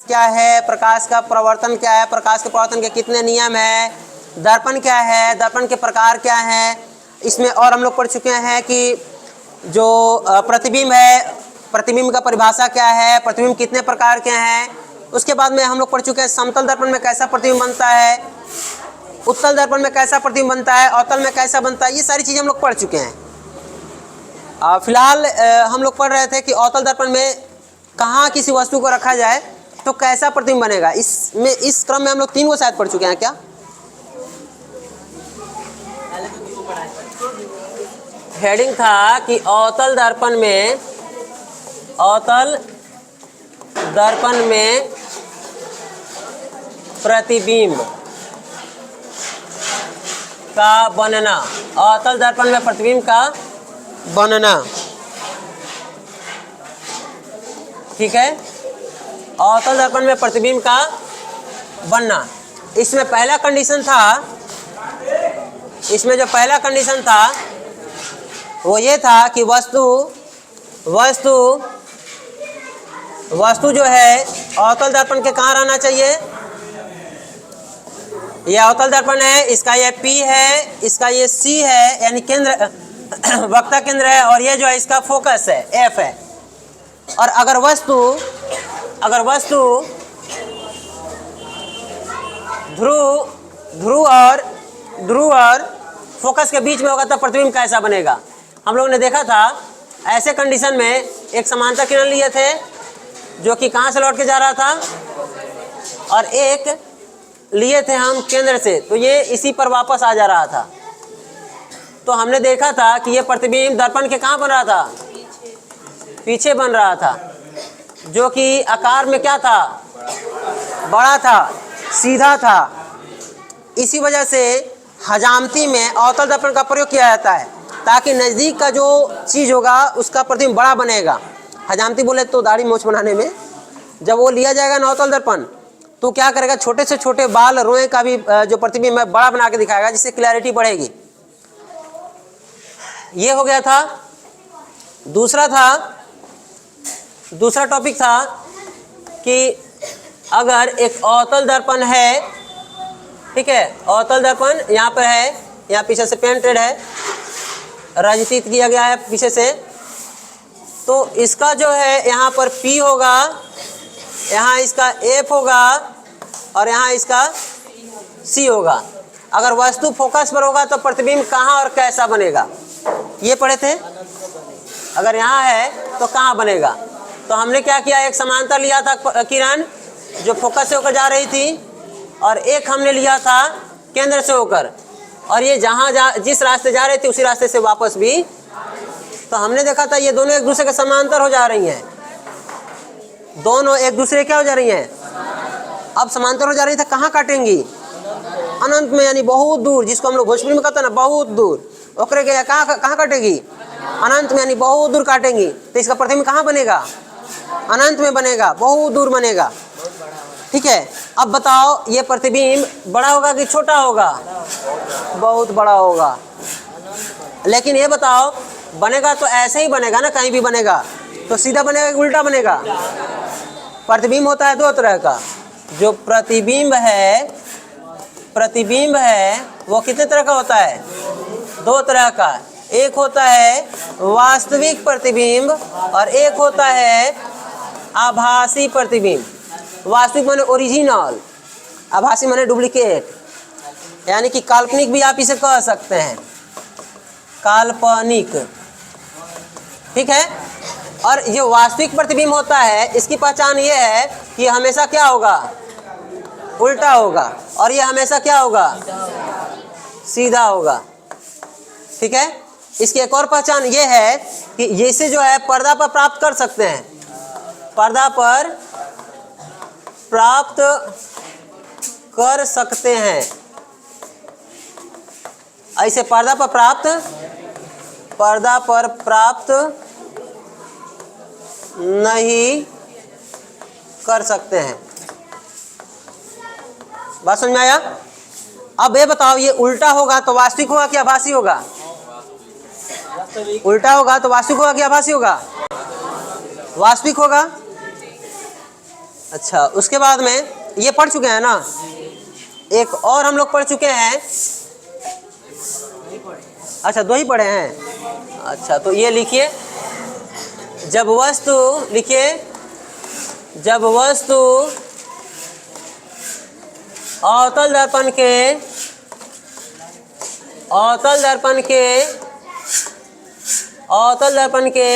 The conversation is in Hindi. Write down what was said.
क्या है, प्रकाश का प्रवर्तन क्या है, प्रकाश के प्रवर्तन के कितने नियम है, दर्पण क्या है, दर्पण के प्रकार क्या है। इसमें और हम लोग पढ़ चुके हैं कि जो प्रतिबिंब है, प्रतिबिंब का परिभाषा क्या है, प्रतिबिंब कितने प्रकार के हैं। उसके बाद में हम लोग पढ़ चुके हैं समतल दर्पण में कैसा प्रतिबिंब बनता है, उत्तल दर्पण में कैसा प्रतिबिंब बनता है, अवतल में कैसा बनता है। ये सारी चीज़ें हम लोग पढ़ चुके हैं। फिलहाल हम लोग पढ़ रहे थे कि अवतल दर्पण में कहाँ किसी वस्तु को रखा जाए तो कैसा प्रतिबिंब बनेगा। इसमें इस क्रम में हम लोग 3 को शायद पढ़ चुके हैं क्या। हेडिंग था कि अवतल दर्पण में, अवतल दर्पण में प्रतिबिंब का बनना, अवतल दर्पण में प्रतिबिंब का बनना, ठीक है। अवतल दर्पण में प्रतिबिंब का बनना, इसमें पहला कंडीशन था, इसमें जो पहला कंडीशन था वो ये था कि वस्तु जो है अवतल दर्पण के कहाँ रहना चाहिए। ये अवतल दर्पण है, इसका ये P है, इसका ये C है, यानी केंद्र वक्ता केंद्र है, और ये जो है इसका फोकस है, F है। और अगर वस्तु ध्रुव और फोकस के बीच में होगा तो प्रतिबिंब कैसा बनेगा। हम लोगों ने देखा था ऐसे कंडीशन में एक समांतर किरण लिए थे जो कि कहाँ से लौट के जा रहा था, और एक लिए थे हम केंद्र से, तो ये इसी पर वापस आ जा रहा था। तो हमने देखा था कि ये प्रतिबिंब दर्पण के कहाँ बन रहा था, पीछे बन रहा था, जो कि आकार में क्या था, बड़ा था, सीधा था। इसी वजह से हजामती में अवतल दर्पण का प्रयोग किया जाता है ताकि नज़दीक का जो चीज़ होगा उसका प्रतिबिंब बड़ा बनेगा। हजामती बोले तो दाढ़ी मोछ बनाने में जब वो लिया जाएगा ना अवतल दर्पण, तो क्या करेगा, छोटे से छोटे बाल रोए का भी जो प्रतिबिंब है बड़ा बना के दिखाएगा, जिससे क्लैरिटी बढ़ेगी। ये हो गया था। दूसरा टॉपिक था कि अगर एक अवतल दर्पण है, ठीक है, अवतल दर्पण यहाँ पर है, यहाँ पीछे से पेंटेड है, रंजित किया गया है पीछे से, तो इसका जो है यहाँ पर P होगा, यहाँ इसका F होगा, और यहाँ इसका C होगा। अगर वस्तु फोकस पर होगा तो प्रतिबिंब कहाँ और कैसा बनेगा, ये पढ़े थे। अगर यहाँ है तो कहाँ बनेगा। तो हमने क्या किया, एक समांतर लिया था किरण जो फोकस से होकर जा रही थी, और एक हमने लिया था केंद्र से होकर, और ये जिस रास्ते जा रहे थे उसी रास्ते से वापस भी। तो हमने देखा था ये दोनों एक दूसरे के समांतर हो जा रही हैं, दोनों एक दूसरे क्या हो जा रही हैं, अब समांतर हो जा रही थी। कहाँ काटेंगी, अनंत में, यानी बहुत दूर, जिसको हम लोग भोजपुरी में कहते हैं ना बहुत दूर, ओकरे के कहाँ काटेगी, अनंत में, यानी बहुत दूर काटेंगी। तो इसका प्रतिबिंब कहाँ बनेगा, अनंत में बनेगा, बहुत दूर बनेगा, ठीक है। अब बताओ ये प्रतिबिंब बड़ा होगा कि छोटा होगा, बहुत बड़ा होगा। लेकिन ये बताओ बनेगा तो ऐसे ही बनेगा ना, कहीं भी बनेगा तो सीधा बनेगा कि उल्टा बनेगा। प्रतिबिंब होता है 2 तरह का, जो प्रतिबिंब है वो कितने तरह का होता है, 2 तरह का। एक होता है वास्तविक प्रतिबिंब और एक होता है आभासी प्रतिबिंब। वास्तविक माने ओरिजिनल, आभासी माने डुप्लीकेट, यानी कि काल्पनिक भी आप इसे कह सकते हैं, काल्पनिक, ठीक है। और ये वास्तविक प्रतिबिंब होता है, इसकी पहचान ये है कि हमेशा क्या होगा, उल्टा होगा, और ये हमेशा क्या होगा, सीधा होगा, ठीक है। इसकी एक और पहचान ये है कि इसे जो है पर्दा पर प्राप्त कर सकते हैं, पर्दा पर प्राप्त कर सकते हैं। ऐसे पर्दा पर प्राप्त नहीं कर सकते हैं। बात समझ में आया। अब ये बताओ ये उल्टा होगा तो वास्तविक होगा कि आभासी होगा, उल्टा होगा तो वास्तविक होगा कि आभासी होगा, वास्तविक होगा, अच्छा, उसके बाद में ये पढ़ चुके हैं ना, एक और हम लोग पढ़ चुके हैं। अच्छा, 2 ही पढ़े हैं। अच्छा, तो ये लिखिए, जब वस्तु, लिखिए, जब वस्तु अवतल दर्पण के, अवतल दर्पण के, अवतल दर्पण के